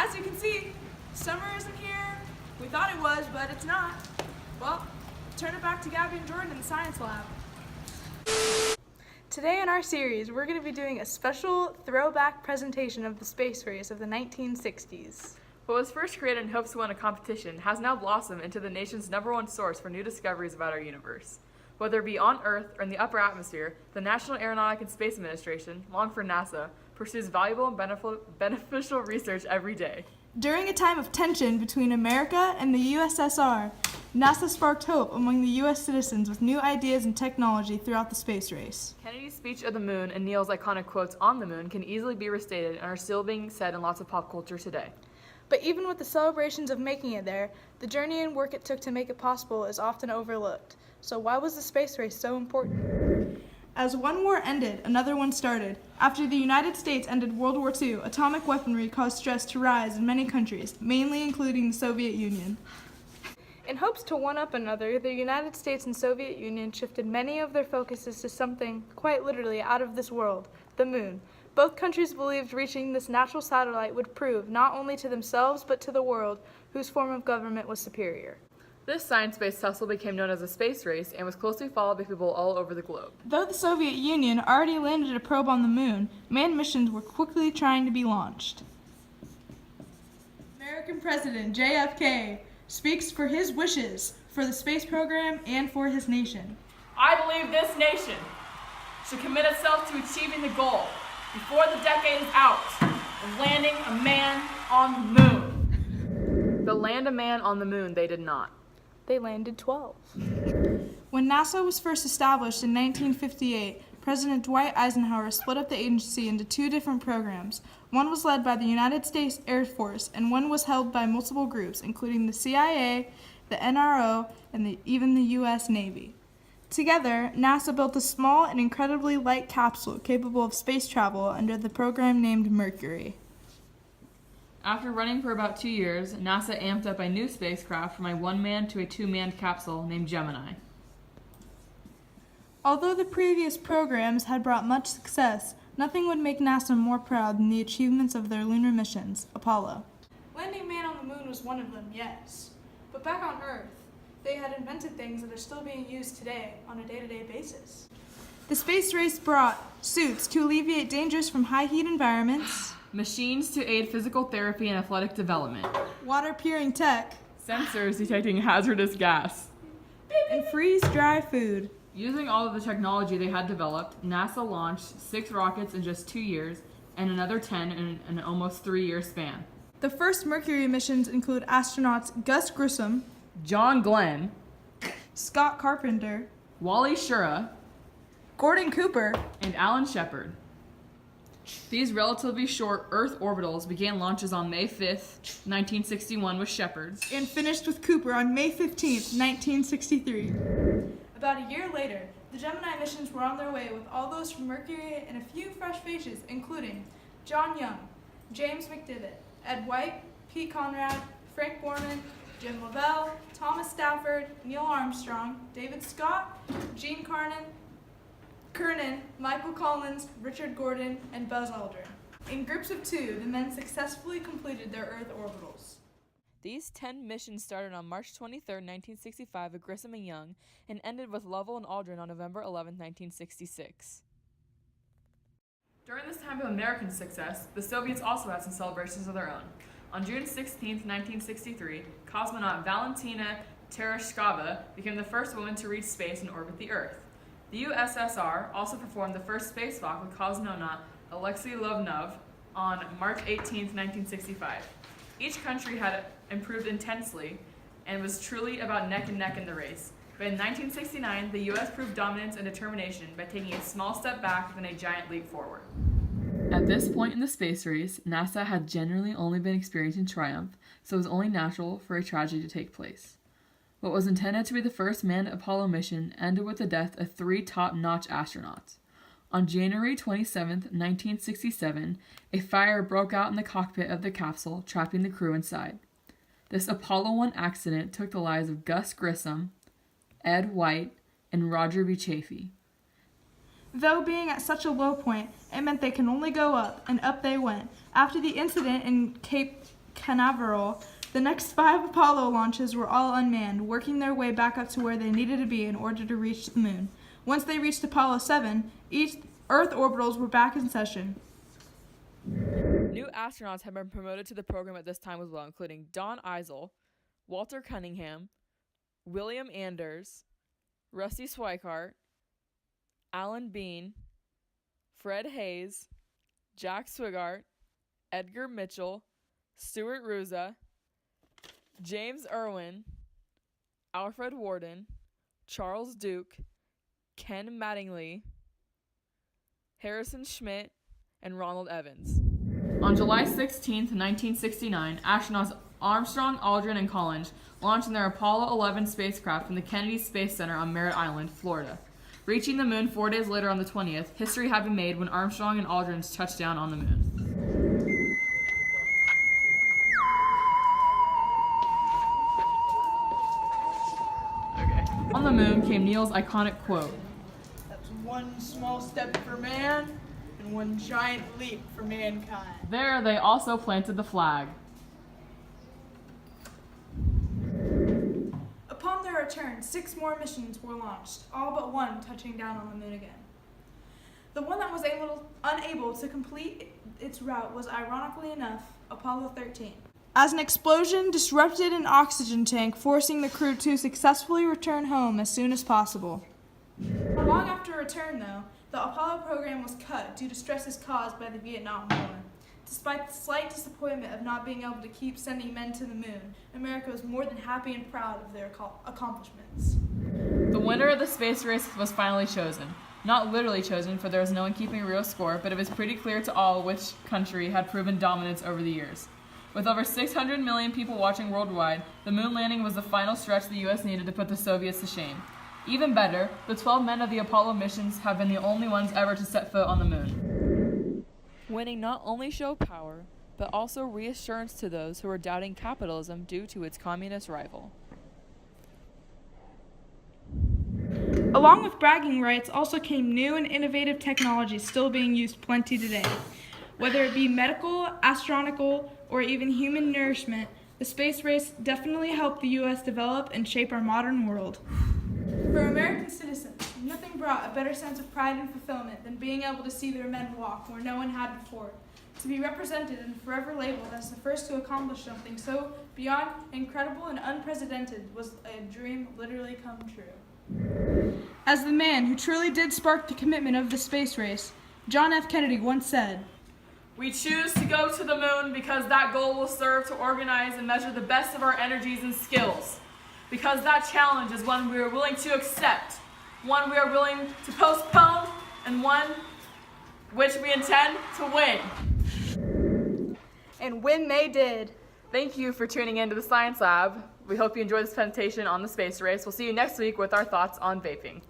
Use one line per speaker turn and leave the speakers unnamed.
As you can see, summer isn't here. We thought it was, but it's not. Well, turn it back to Gabby and Jordan in the science lab. Today in our series, we're going to be doing a special throwback presentation of the space race of the 1960s.
What was first created in hopes to win a competition has now blossomed into the nation's #1 source for new discoveries about our universe. Whether it be on Earth or in the upper atmosphere, the National Aeronautic and Space Administration, long for NASA, pursues valuable and beneficial research every day.
During a time of tension between America and the USSR, NASA sparked hope among the U.S. citizens with new ideas and technology throughout the space race.
Kennedy's speech of the moon and Neil's iconic quotes on the moon can easily be restated and are still being said in lots of pop culture today.
But even with the celebrations of making it there, the journey and work it took to make it possible is often overlooked. So why was the space race so important? As one war ended, another one started. After the United States ended World War II, atomic weaponry caused stress to rise in many countries, mainly including the Soviet Union. In hopes to one-up another, the United States and Soviet Union shifted many of their focuses to something, quite literally, out of this world, the moon. Both countries believed reaching this natural satellite would prove, not only to themselves, but to the world, whose form of government was superior.
This science-based tussle became known as a space race and was closely followed by people all over the globe.
Though the Soviet Union already landed a probe on the moon, manned missions were quickly trying to be launched. American President JFK speaks for his wishes for the space program and for his nation.
I believe this nation should commit itself to achieving the goal before the decade is out of landing a man on the moon. But land a man on the moon they did not.
They landed 12. When NASA was first established in 1958, President Dwight Eisenhower split up the agency into two different programs. One was led by the United States Air Force, and one was held by multiple groups, including the CIA, the NRO, and even the U.S. Navy. Together, NASA built a small and incredibly light capsule capable of space travel under the program named Mercury.
After running for about 2 years, NASA amped up a new spacecraft from a one-man to a two-manned capsule named Gemini.
Although the previous programs had brought much success, nothing would make NASA more proud than the achievements of their lunar missions, Apollo. Landing man on the moon was one of them, yes. But back on Earth, they had invented things that are still being used today on a day-to-day basis. The space race brought suits to alleviate dangers from high heat environments,
Machines to aid physical therapy and athletic development,
water-puring tech,
sensors detecting hazardous gas.
and freeze-dry food.
Using all of the technology they had developed, NASA launched 6 rockets in just 2 years and another 10 in an almost 3-year span.
The first Mercury missions include astronauts Gus Grissom,
John Glenn,
Scott Carpenter,
Wally Schirra,
Gordon Cooper,
and Alan Shepard. These relatively short Earth orbitals began launches on May 5th, 1961 with Shepard,
and finished with Cooper on May 15th, 1963. About a year later, the Gemini missions were on their way with all those from Mercury and a few fresh faces, including John Young, James McDivitt, Ed White, Pete Conrad, Frank Borman, Jim Lovell, Thomas Stafford, Neil Armstrong, David Scott, Gene Kernan, Michael Collins, Richard Gordon, and Buzz Aldrin. In groups of 2, the men successfully completed their Earth orbitals.
These 10 missions started on March 23, 1965 with Grissom and Young, and ended with Lovell and Aldrin on November 11, 1966. During this time of American success, the Soviets also had some celebrations of their own. On June 16, 1963, cosmonaut Valentina Tereshkova became the first woman to reach space and orbit the Earth. The USSR also performed the first spacewalk with cosmonaut Alexei Leonov on March 18, 1965. Each country had improved intensely and was truly about neck and neck in the race. But in 1969, the U.S. proved dominance and determination by taking a small step back and a giant leap forward. At this point in the space race, NASA had generally only been experiencing triumph, so it was only natural for a tragedy to take place. What was intended to be the first manned Apollo mission ended with the death of 3 top-notch astronauts. On January 27, 1967, a fire broke out in the cockpit of the capsule, trapping the crew inside. This Apollo 1 accident took the lives of Gus Grissom, Ed White, and Roger B. Chaffee.
Though being at such a low point, it meant they can only go up, and up they went. After the incident in Cape Canaveral, the next 5 Apollo launches were all unmanned, working their way back up to where they needed to be in order to reach the moon. Once they reached Apollo 7, each Earth orbitals were back in session.
New astronauts have been promoted to the program at this time as well, including Don Eisel, Walter Cunningham, William Anders, Rusty Schweickart, Alan Bean, Fred Hayes, Jack Swigart, Edgar Mitchell, Stuart Ruza, James Irwin, Alfred Worden, Charles Duke, Ken Mattingly, Harrison Schmitt, and Ronald Evans. On July 16, 1969, astronauts Armstrong, Aldrin, and Collins launched in their Apollo 11 spacecraft from the Kennedy Space Center on Merritt Island, Florida. Reaching the moon 4 days later on the 20th, history had been made when Armstrong and Aldrin touched down on the moon. On the moon came Neil's iconic quote.
That's one small step for man and one giant leap for mankind.
There they also planted the flag.
Upon their return, 6 more missions were launched, all but one touching down on the moon again. The one that was unable to complete its route was, ironically enough, Apollo 13. As an explosion disrupted an oxygen tank, forcing the crew to successfully return home as soon as possible. Not long after return, though, the Apollo program was cut due to stresses caused by the Vietnam War. Despite the slight disappointment of not being able to keep sending men to the moon, America was more than happy and proud of their accomplishments.
The winner of the space race was finally chosen. Not literally chosen, for there was no one keeping a real score, but it was pretty clear to all which country had proven dominance over the years. With over 600 million people watching worldwide, the moon landing was the final stretch the U.S. needed to put the Soviets to shame. Even better, the 12 men of the Apollo missions have been the only ones ever to set foot on the moon. Winning not only showed power, but also reassurance to those who were doubting capitalism due to its communist rival.
Along with bragging rights also came new and innovative technologies still being used plenty today. Whether it be medical, astronomical, or even human nourishment, the space race definitely helped the U.S. develop and shape our modern world. For American citizens, nothing brought a better sense of pride and fulfillment than being able to see their men walk where no one had before. To be represented and forever labeled as the first to accomplish something so beyond incredible and unprecedented was a dream literally come true. As the man who truly did spark the commitment of the space race, John F. Kennedy once said,
"We choose to go to the moon because that goal will serve to organize and measure the best of our energies and skills. Because that challenge is one we are willing to accept, one we are willing to postpone, and one which we intend to win."
And when they did.
Thank you for tuning in to the Science Lab. We hope you enjoyed this presentation on the space race. We'll see you next week with our thoughts on vaping.